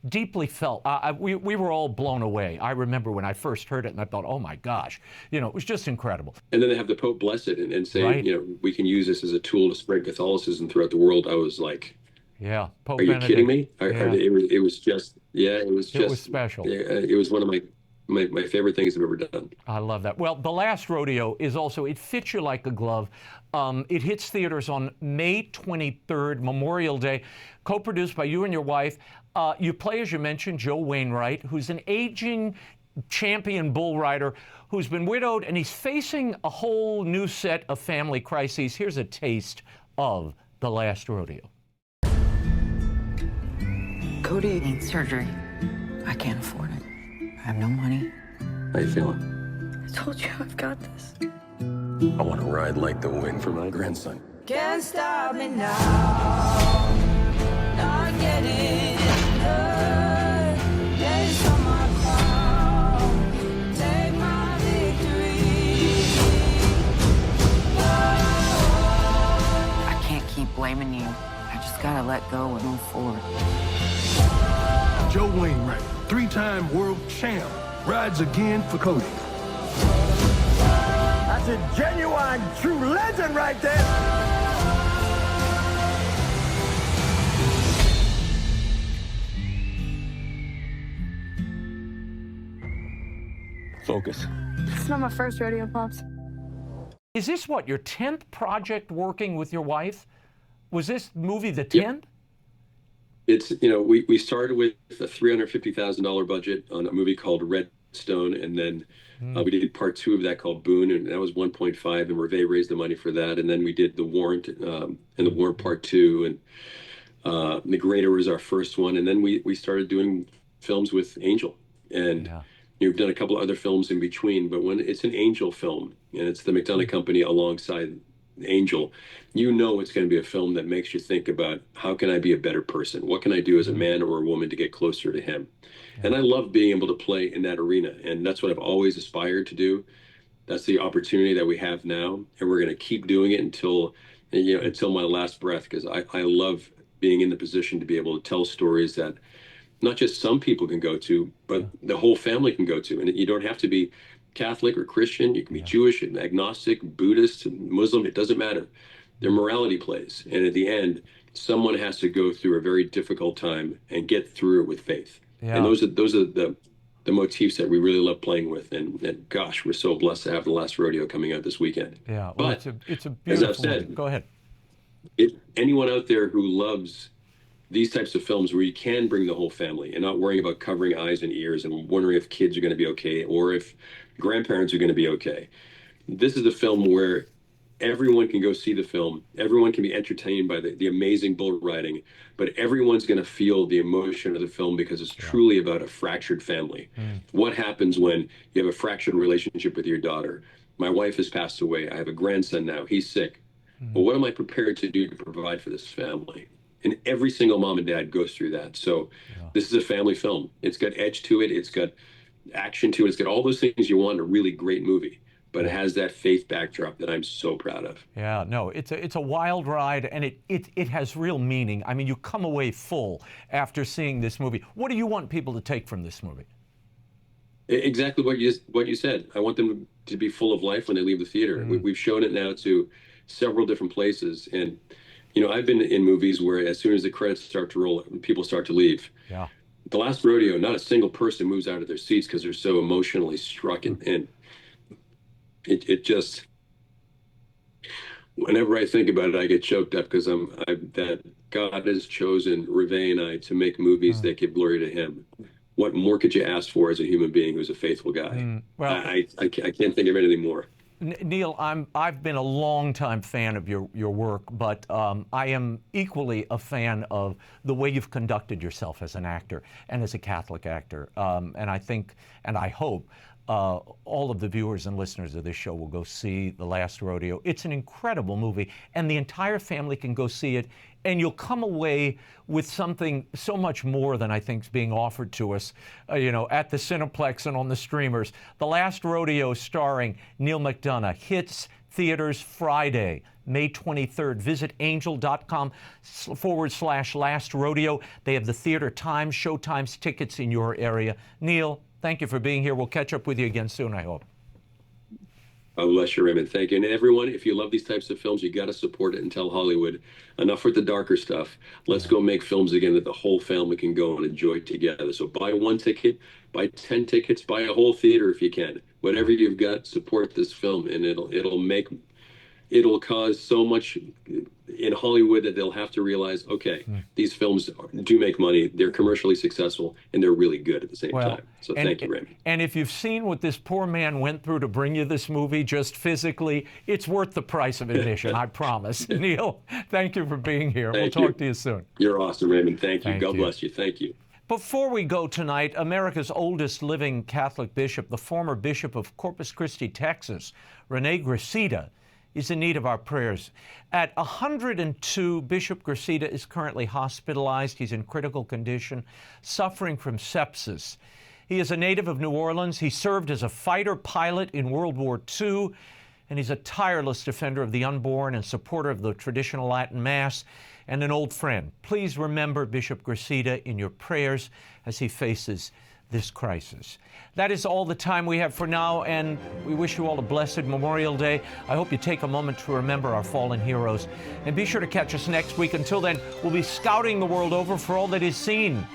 A: deeply felt. We were all blown away. I remember when I first heard it, and I thought, oh my gosh, it was just incredible.
H: And then they have the Pope bless it and say, we can use this as a tool to spread Catholicism throughout the world. I was like,
A: Pope
H: are you
A: Benedict.
H: kidding me? It was just
A: special.
H: It was one of my favorite things I've ever done.
A: I love that. Well, The Last Rodeo is also, it fits you like a glove. It hits theaters on May 23rd, Memorial Day, co-produced by you and your wife. You play, as you mentioned, Joe Wainwright, who's an aging champion bull rider who's been widowed, and he's facing a whole new set of family crises. Here's a taste of The Last Rodeo.
I: Cody needs surgery. I can't afford it. I have no money.
H: How you feeling?
I: I told you I've got this.
H: I want to ride like the wind for my grandson.
I: Can't stop me now. Not getting hurt. Lace on my crown. Take my victory. I can't keep blaming you. I just gotta let go and move forward.
J: Joe Wainwright, 3-time world champ, rides again for Cody.
K: That's a genuine, true legend right there.
H: Focus.
L: It's not my first rodeo, Pops.
A: Is this what, your 10th project working with your wife? Was this movie the 10th?
H: Yep. It's, we started with a $350,000 budget on a movie called Redstone, and then we did part 2 of that called Boone, and that was 1.5, and Reve raised the money for that. And then we did The Warrant, and The Warrant Part 2, and The Greater was our first one. And then we started doing films with Angel, and we've done a couple of other films in between. But when it's an Angel film, and it's the McDonough Company alongside Angel, it's going to be a film that makes you think about, how can I be a better person? What can I do as a man or a woman to get closer to him? And I love being able to play in that arena, and that's what I've always aspired to do. That's the opportunity that we have now, and we're going to keep doing it until my last breath, because I love being in the position to be able to tell stories that not just some people can go to, but the whole family can go to. And you don't have to be Catholic or Christian. You can be Jewish and agnostic, Buddhist, and Muslim. It doesn't matter. Their morality plays. And at the end, someone has to go through a very difficult time and get through it with faith. Yeah. And those are the motifs that we really love playing with. And gosh, we're so blessed to have the last rodeo coming out this weekend.
A: Yeah, well,
H: but
A: it's a beautiful
H: as I've said,
A: movie. Go ahead.
H: Anyone out there who loves these types of films where you can bring the whole family and not worrying about covering eyes and ears and wondering if kids are going to be okay or if grandparents are going to be okay, this is a film where everyone can go see the film. Everyone can be entertained by the amazing bull riding, but everyone's going to feel the emotion of the film because it's truly about a fractured family. What happens when you have a fractured relationship with your daughter? My wife has passed away. I have a grandson now. He's sick. Well, what am I prepared to do to provide for this family? And every single mom and dad goes through that. So this is a family film. It's got edge to it. It's got action to it. It's got all those things you want in a really great movie. But it has that faith backdrop that I'm so proud of. Yeah, no, it's a wild ride, and it has real meaning. I mean, you come away full after seeing this movie. What do you want people to take from this movie? Exactly what you said. I want them to be full of life when they leave the theater. We've shown it now to several different places, and I've been in movies where as soon as the credits start to roll, people start to leave. Yeah. The last rodeo, not a single person moves out of their seats because they're so emotionally struck, and it just, whenever I think about it, I get choked up because that God has chosen Reve and I to make movies that give glory to Him. What more could you ask for as a human being who's a faithful guy? Well, I can't think of anything more. Neal, I've been a long-time fan of your work, but I am equally a fan of the way you've conducted yourself as an actor and as a Catholic actor. And I think, and I hope, all of the viewers and listeners of this show will go see The Last Rodeo. It's an incredible movie, and the entire family can go see it, and you'll come away with something so much more than I think is being offered to us, at the Cineplex and on the streamers. The Last Rodeo, starring Neal McDonough, hits theaters Friday, May 23rd. Visit angel.com/Last Rodeo. They have the theater times, showtimes, tickets in your area. Neal, thank you for being here. We'll catch up with you again soon, I hope. Oh, bless you, Raymond. Thank you. And everyone, if you love these types of films, you got to support it and tell Hollywood, enough with the darker stuff. Let's go make films again that the whole family can go and enjoy together. So buy one ticket, buy 10 tickets, buy a whole theater if you can. Whatever you've got, support this film, and it'll cause so much in Hollywood that they'll have to realize, okay, these films do make money, they're commercially successful, and they're really good at the same time. So thank you, Raymond. And if you've seen what this poor man went through to bring you this movie, just physically, it's worth the price of admission, I promise. Neal, thank you for being here. We'll talk to you soon. You're awesome, Raymond. Thank you. God bless you. Thank you. Before we go tonight, America's oldest living Catholic bishop, the former Bishop of Corpus Christi, Texas, Rene Gracida, is in need of our prayers. At 102, Bishop Gracida is currently hospitalized. He's in critical condition, suffering from sepsis. He is a native of New Orleans. He served as a fighter pilot in World War II, and he's a tireless defender of the unborn and supporter of the traditional Latin Mass, and an old friend. Please remember Bishop Gracida in your prayers as he faces this crisis. That is all the time we have for now, and we wish you all a blessed Memorial Day. I hope you take a moment to remember our fallen heroes, and be sure to catch us next week. Until then, we'll be scouting the world over for all that is seen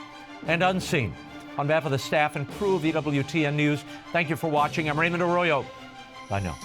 H: and unseen. On behalf of the staff and crew of EWTN News, thank you for watching. I'm Raymond Arroyo. Bye now.